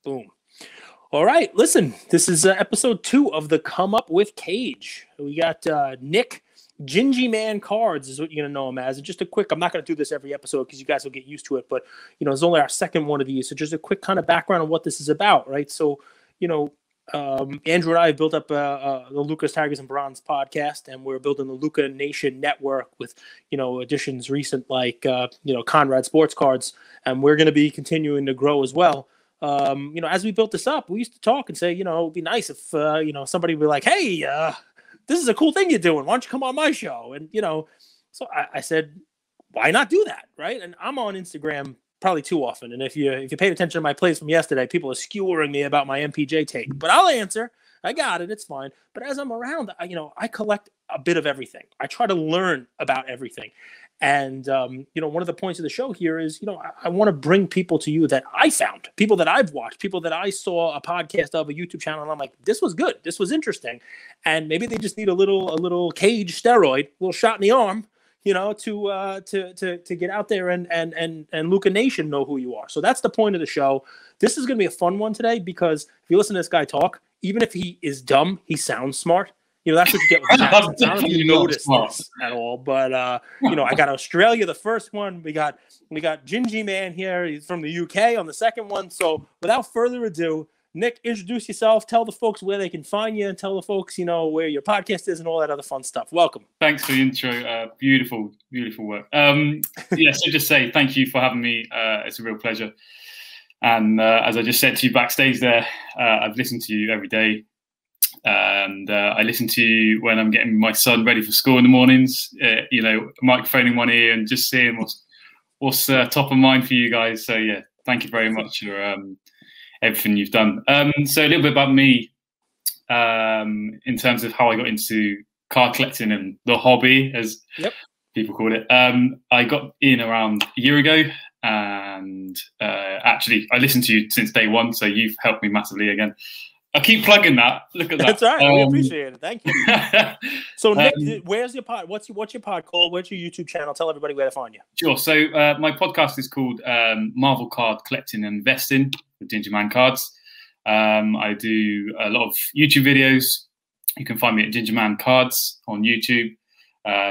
Boom. All right, listen, this is episode 2 of the Come Up With Cage. We got Nick, Gingieman Cards is what you're going to know him as. And just a quick, I'm not going to do this every episode because you guys will get used to it, but, it's only our second one of these. So just a quick kind of background on what this is about, right? So, Andrew and I have built up the Lucas Tigers and Bronze podcast, and we're building the Luca Nation network with, additions recent like, Conrad Sports Cards, and we're going to be continuing to grow as well. As we built this up, we used to talk and say, it'd be nice if, somebody would be like, hey, this is a cool thing you're doing. Why don't you come on my show? And, so I said, why not do that? Right. And I'm on Instagram probably too often. And if you paid attention to my plays from yesterday, people are skewering me about my MPJ take, but I'll answer. I got it. It's fine. But as I'm around, I collect a bit of everything. I try to learn about everything. And, one of the points of the show here is, I want to bring people to you that I found, people that I've watched, people that I saw a podcast of, a YouTube channel, and I'm like, this was good. This was interesting. And maybe they just need a little cage steroid, a little shot in the arm, to get out there and Luca Nation know who you are. So that's the point of the show. This is going to be a fun one today because if you listen to this guy talk, even if he is dumb, he sounds smart. That's what you get with the accents. I don't know if you noticed this at all, but I got Australia the first one. We got Gingieman here. He's from the UK on the second one. So without further ado, Nick, introduce yourself. Tell the folks where they can find you, and tell the folks where your podcast is and all that other fun stuff. Welcome. Thanks for the intro. Beautiful work. So just say thank you for having me. It's a real pleasure. And as I just said to you backstage there, I've listened to you every day. And I listen to you when I'm getting my son ready for school in the mornings, microphone in one ear and just seeing what's top of mind for you guys. So, yeah, thank you very much for everything you've done. So a little bit about me in terms of how I got into card collecting and the hobby, as people call it. I got in around a year ago, and actually I listened to you since day one, so you've helped me massively again. I keep plugging that. Look at that. That's all right. We appreciate it. Thank you. So, Nick, where's your pod? What's your pod called? Where's your YouTube channel? Tell everybody where to find you. Sure. So, my podcast is called Marvel Card Collecting and Investing with Gingieman Cards. I do a lot of YouTube videos. You can find me at Gingieman Cards on YouTube,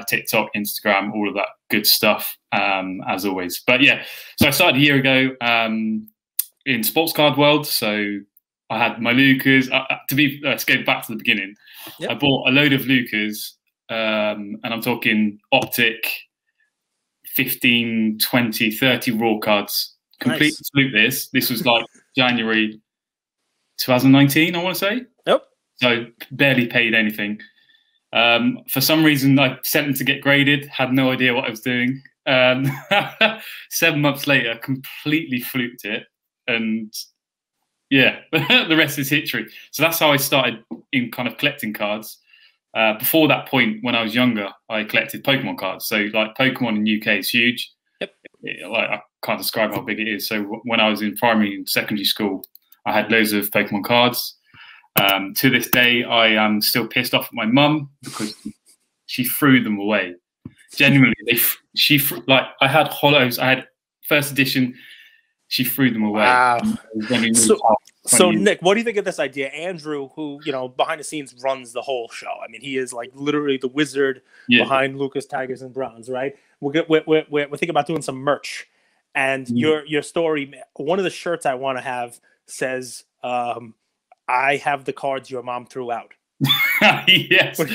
TikTok, Instagram, all of that good stuff, as always. But yeah, so I started a year ago in sports card world. So I had my Lucas. Let's go back to the beginning. Yep. I bought a load of Lucas, and I'm talking optic, 15, 20, 30 raw cards. Complete salute this. This was like January 2019, I want to say. Yep. So barely paid anything. For some reason, I sent them to get graded. Had no idea what I was doing. 7 months later, completely fluked it, and yeah, the rest is history. So that's how I started in kind of collecting cards. Before that point, when I was younger, I collected Pokemon cards. So like Pokemon in UK is huge. Yep. I can't describe how big it is. So when I was in primary and secondary school, I had loads of Pokemon cards. To this day, I am still pissed off at my mum because she threw them away. Genuinely, I had holos. I had first edition. She threw them away. Wow. So Nick, what do you think of this idea? Andrew, who, behind the scenes runs the whole show. I mean, he is like literally the wizard behind Lucas Tigers and Browns, right? We're thinking about doing some merch. And your story, one of the shirts I want to have says, I have the cards your mom threw out. Yes, I'll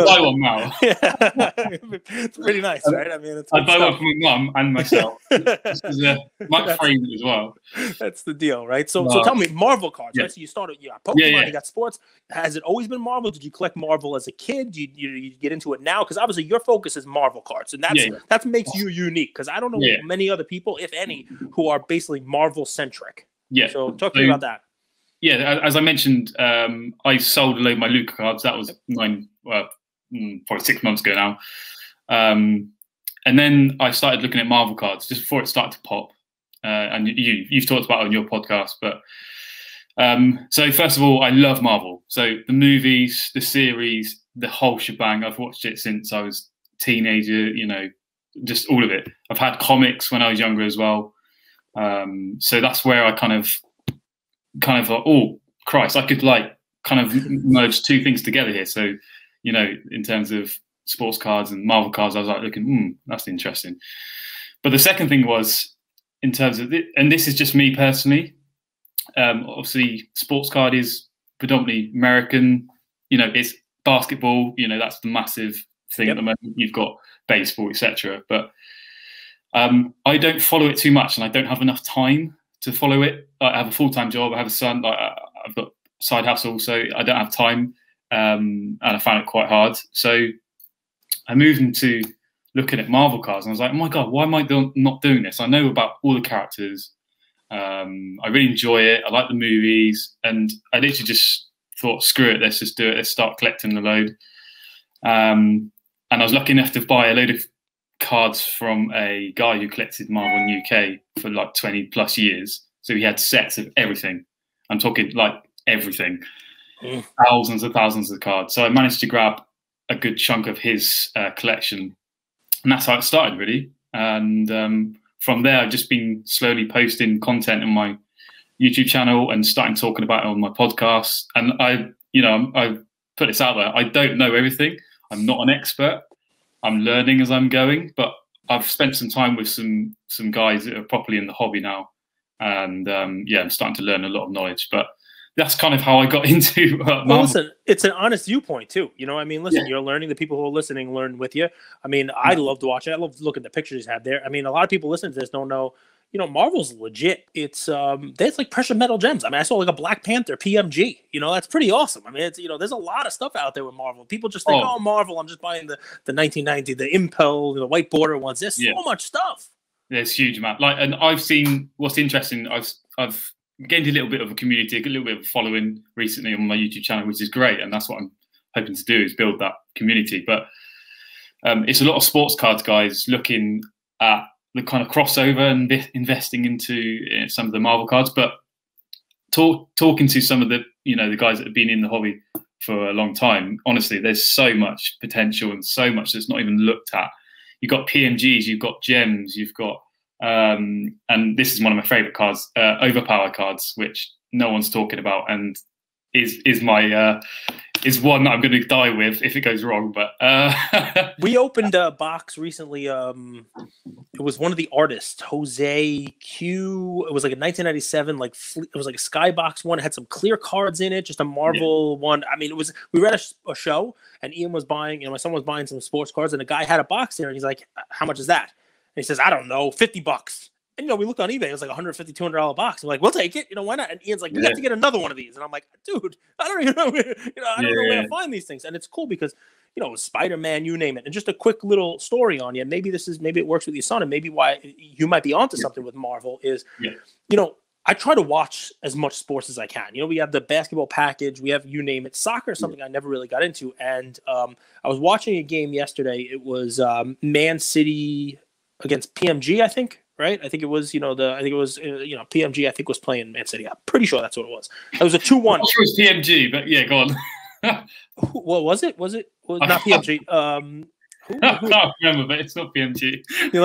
buy one now. It's pretty nice, right? I mean, I'd buy one for my mum and myself. Might frame it as well. That's the deal, right? So tell me, Marvel cards, right? So you started, Pokemon, you got sports. Has it always been Marvel? Did you collect Marvel as a kid? Do you get into it now? Because obviously your focus is Marvel cards, and that makes you unique. Because I don't know many other people, if any, who are basically Marvel centric. Yeah. So talk to me about that. Yeah, as I mentioned, I sold a load of my Luca cards. That was probably 6 months ago now. And then I started looking at Marvel cards just before it started to pop. And you've talked about it on your podcast. But so first of all, I love Marvel. So the movies, the series, the whole shebang. I've watched it since I was a teenager, just all of it. I've had comics when I was younger as well. So that's where I kind of kind of like, oh Christ, I could like kind of merge two things together here. So, you know, in terms of sports cards and Marvel cards, I was like looking, that's interesting. But the second thing was in terms of and this is just me personally. Obviously, sports card is predominantly American. You know, it's basketball. You know, that's the massive thing at the moment. You've got baseball, etc. But I don't follow it too much, and I don't have enough time to follow it. I have a full-time job. I have a son. I've got a side hustle, so I don't have time, and I found it quite hard. So I moved into looking at Marvel cards, and I was like, oh my God, why am I not doing this? I know about all the characters. I really enjoy it. I like the movies, and I literally just thought, screw it, let's just do it. Let's start collecting the load. And I was lucky enough to buy a load of cards from a guy who collected Marvel in the UK for like 20 plus years. So he had sets of everything. I'm talking like everything, thousands of cards. So I managed to grab a good chunk of his collection, and that's how it started, really. And from there, I've just been slowly posting content on my YouTube channel and starting talking about it on my podcast. And I put this out there. I don't know everything. I'm not an expert. I'm learning as I'm going, but I've spent some time with some guys that are properly in the hobby now, and I'm starting to learn a lot of knowledge. But that's kind of how I got into. Well, listen, it's an honest viewpoint too. You know, I mean, listen, you're learning. The people who are listening learn with you. I mean, I love to watch it. I love to look at the pictures you have there. I mean, a lot of people listening to this don't know. You know, Marvel's legit. It's like precious metal gems. I mean, I saw like a Black Panther PMG. You know, that's pretty awesome. I mean, it's, you know, there's a lot of stuff out there with Marvel. People just think, oh Marvel, I'm just buying the 1990, the Impel, the white border ones. There's so much stuff. There's huge amount. Like, and I've seen what's interesting. I've gained a little bit of a community, a little bit of a following recently on my YouTube channel, which is great. And that's what I'm hoping to do, is build that community. But it's a lot of sports cards guys looking at the kind of crossover and investing into some of the Marvel cards, but talking to some of the, you know, the guys that have been in the hobby for a long time, honestly, there's so much potential and so much that's not even looked at. You've got PMGs, you've got gems, you've got, and this is one of my favorite cards, overpower cards, which no one's talking about, and is my is one that I'm going to die with if it goes wrong. But we opened a box recently. It was one of the artists, Jose Q. It was like a 1997, like it was like a skybox one. It had some clear cards in it, just a Marvel one. I mean, it was. We read a show, and Ian was buying. You know, my son was buying some sports cards, and a guy had a box there, and he's like, "How much is that?" And he says, "I don't know, $50." And, you know, we looked on eBay. It was like $150, $200 box. I'm like, we'll take it. You know, why not? And Ian's like, we got to get another one of these. And I'm like, dude, I don't even know. I don't know where to find these things. And it's cool because, you know, Spider-Man, you name it. And just a quick little story on you. Maybe it works with your son, and maybe why you might be onto something with Marvel is, you know, I try to watch as much sports as I can. You know, we have the basketball package. We have, you name it. Soccer is something I never really got into. And I was watching a game yesterday. It was Man City against PMG, I think. Right, I think it was, PMG. I think was playing Man City. I'm pretty sure that's what it was. It was a 2-1. I'm sure it was PMG, but yeah, go on. What was it? Was not PMG? I can't remember, but it's not PMG. You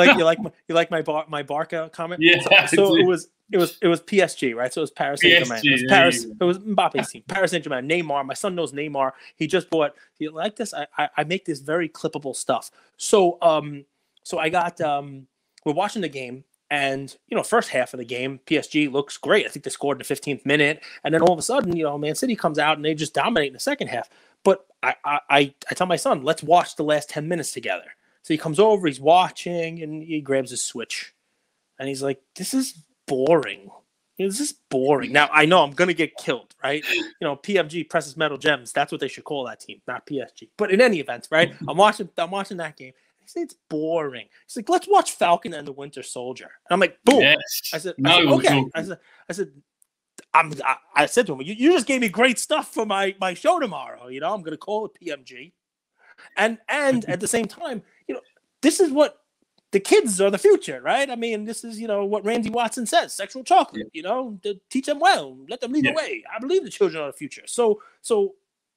like my Barca comment? Yeah. So it was PSG, right? So it was Paris Saint-Germain. It was Mbappe's team. Paris Saint-Germain. Neymar. My son knows Neymar. He just bought. You like this? I make this very clippable stuff. So I got. We're watching the game, and, you know, first half of the game, PSG looks great. I think they scored in the 15th minute, and then all of a sudden, you know, Man City comes out and they just dominate in the second half. But I tell my son, let's watch the last 10 minutes together. So he comes over, he's watching, and he grabs his Switch, and he's like, "This is boring. This is boring." Now I know I'm gonna get killed, right? You know, PMG, Precious Metal Gems. That's what they should call that team, not PSG. But in any event, right? I'm watching that game. He said, it's boring. He's like, let's watch Falcon and the Winter Soldier. And I'm like, boom. Yes. I said, okay. I said to him, you just gave me great stuff for my show tomorrow. You know, I'm going to call it PMG. And at the same time, you know, this is what the kids are the future, right? I mean, this is, you know, what Randy Watson says, sexual chocolate, you know, to teach them well, let them lead the way. I believe the children are the future. So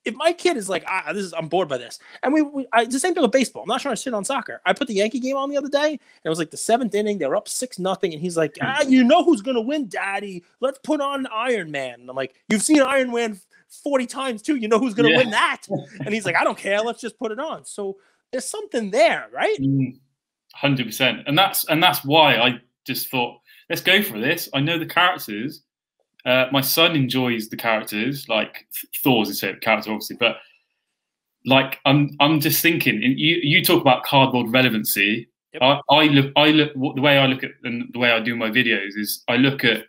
if my kid is like, I'm bored by this, and it's the same thing with baseball. I'm not trying to shit on soccer. I put the Yankee game on the other day, and it was like the 7th inning. They were up 6-0, and he's like, you know who's gonna win, Daddy? Let's put on Iron Man. And I'm like, you've seen Iron Man 40 times too. You know who's gonna win that? And he's like, I don't care. Let's just put it on. So there's something there, right? 100%, and that's why I just thought, let's go for this. I know the characters. My son enjoys the characters, like Thor's his favorite character, obviously. But like, I'm just thinking. You talk about cardboard relevancy. Yep. I look. The way I look at and the way I do my videos is I look at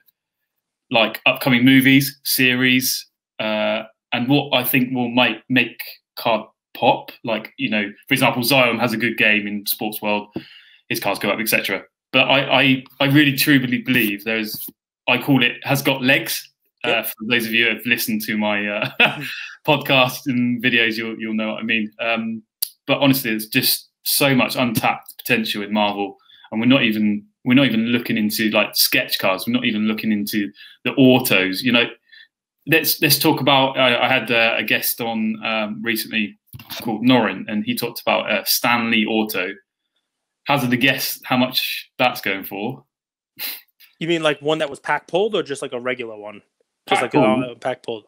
like upcoming movies, series, and what I think will make card pop. Like, you know, for example, Zion has a good game in sports world. His cards go up, etc. But I really truly believe there's. I call it has got legs. For those of you who have listened to my podcast and videos, you'll know what I mean. But honestly, there's just so much untapped potential in Marvel, and we're not even looking into like sketch cards. We're not even looking into the autos. You know, let's talk about. I had a guest on recently called Norin, and he talked about Stanley Auto. Hazard a guess how much that's going for? You mean like one that was pack pulled, or just like a regular one? Just like a pack pulled.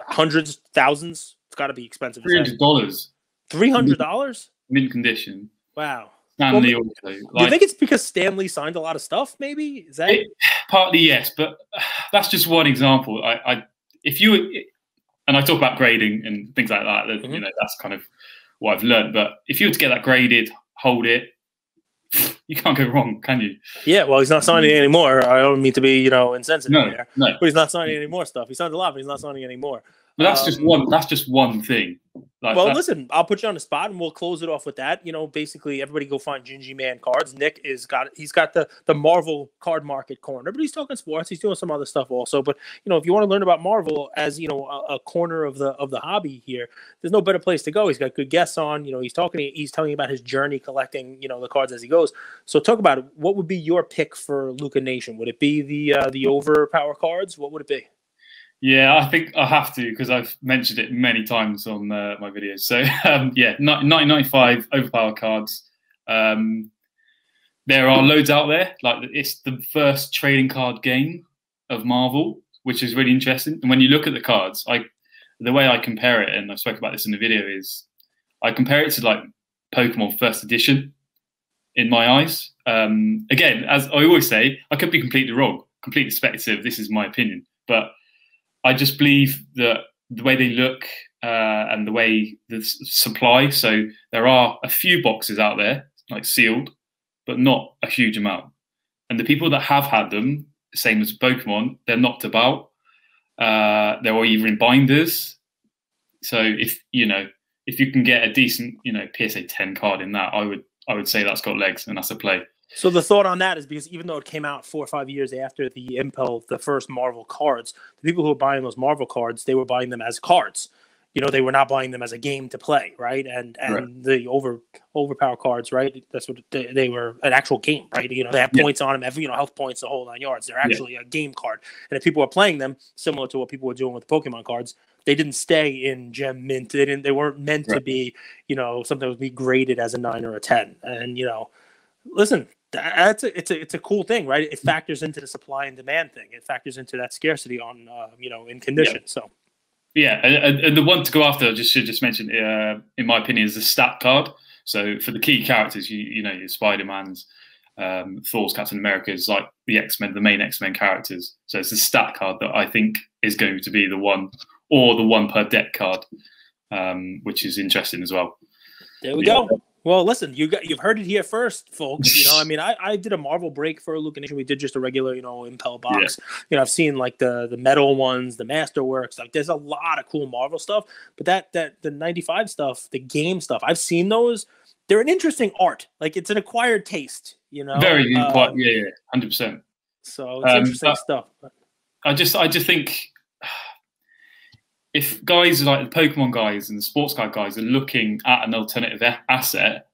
Hundreds, thousands. It's got to be expensive. $300. $300? Mint condition. Wow. Stanley also. Do you think it's because Stanley signed a lot of stuff? Maybe is that partly yes, but that's just one example. If you and I talk about grading and things like that. You know, that's kind of what I've learned. But if you were to get that graded, hold it. You can't go wrong, can you? Yeah, well, he's not signing anymore. I don't mean to be, insensitive here. No. But he's not signing any more stuff. He signed a lot, but he's not signing any more. But that's just one. That's just one thing. Listen, I'll put you on the spot, and we'll close it off with that. Basically, everybody go find Gingieman cards. Nick he's got the Marvel card market corner, but he's talking sports. He's doing some other stuff also. But if you want to learn about Marvel as a corner of the hobby here, there's no better place to go. He's got good guests on. He's telling you about his journey collecting the cards as he goes. So talk about it. What would be your pick for Luca Nation? Would it be the overpower cards? What would it be? Yeah, I think I have to because I've mentioned it many times on my videos. So, 1995 overpower cards. There are loads out there. Like, it's the first trading card game of Marvel, which is really interesting. And when you look at the cards, the way I compare it, and I spoke about this in the video, is I compare it to like Pokemon First Edition in my eyes. Again, as I always say, I could be completely wrong, completely speculative. This is my opinion, but I just believe that the way they look and the way the supply. So there are a few boxes out there, like sealed, but not a huge amount. And the people that have had them, same as Pokemon, they're knocked about. They're either in binders. So if you can get a decent, PSA 10 card in that, I would say that's got legs and that's a play. So the thought on that is because even though it came out 4 or 5 years after the first Marvel cards, the people who were buying those Marvel cards, they were buying them as cards. They were not buying them as a game to play, right? And right. The overpower cards, right? That's what they were, an actual game, right? They have points on them, health points, the whole 9 yards. They're actually a game card. And if people were playing them, similar to what people were doing with the Pokemon cards, they didn't stay in Gem Mint. They weren't meant to be, something that would be graded as a 9 or a 10. And listen. It's a cool thing, right? It factors into the supply and demand thing. It factors into that scarcity on in condition. Yeah. So and the one to go after, I should just mention, in my opinion, is the stat card. So for the key characters, your Spider-Man's, Thor's, Captain America's, like the X-Men, the main X-Men characters. So it's the stat card that I think is going to be the one, or the one per deck card, which is interesting as well. There we go. Well, listen, you've heard it here first, folks. I did a Marvel break for Luca Nation. We did just a regular, Impel box. Yeah. I've seen like the metal ones, the Masterworks. Like, there's a lot of cool Marvel stuff. But the 95 stuff, the game stuff, I've seen those. They're an interesting art. Like, it's an acquired taste. Very 100%. So it's interesting stuff. I just think, if guys like the Pokemon guys and the sports card guys are looking at an alternative asset,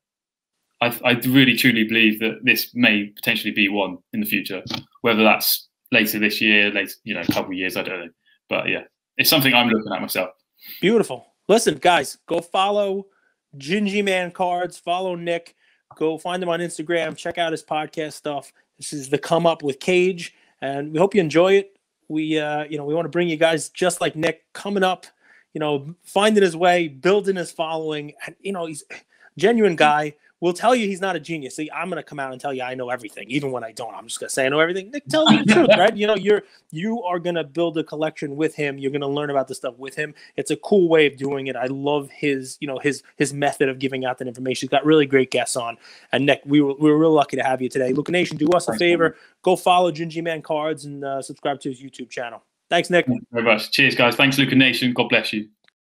I really truly believe that this may potentially be one in the future. Whether that's later this year, a couple of years, I don't know. But yeah, it's something I'm looking at myself. Beautiful. Listen, guys, go follow Gingieman Cards. Follow Nick. Go find him on Instagram. Check out his podcast stuff. This is the Come Up with Cage, and we hope you enjoy it. We want to bring you guys just like Nick coming up, finding his way, building his following, and he's a genuine guy. We'll tell you he's not a genius. See, I'm going to come out and tell you I know everything, even when I don't. I'm just going to say I know everything. Nick, tell you the truth, right? You are going to build a collection with him. You're going to learn about the stuff with him. It's a cool way of doing it. I love his method of giving out that information. He's got really great guests on. And Nick, we were real lucky to have you today. Luca Nation, do us a favor. Go follow Gingieman Cards and subscribe to his YouTube channel. Thanks, Nick. Thank you very much. Cheers, guys. Thanks, Luca Nation. God bless you.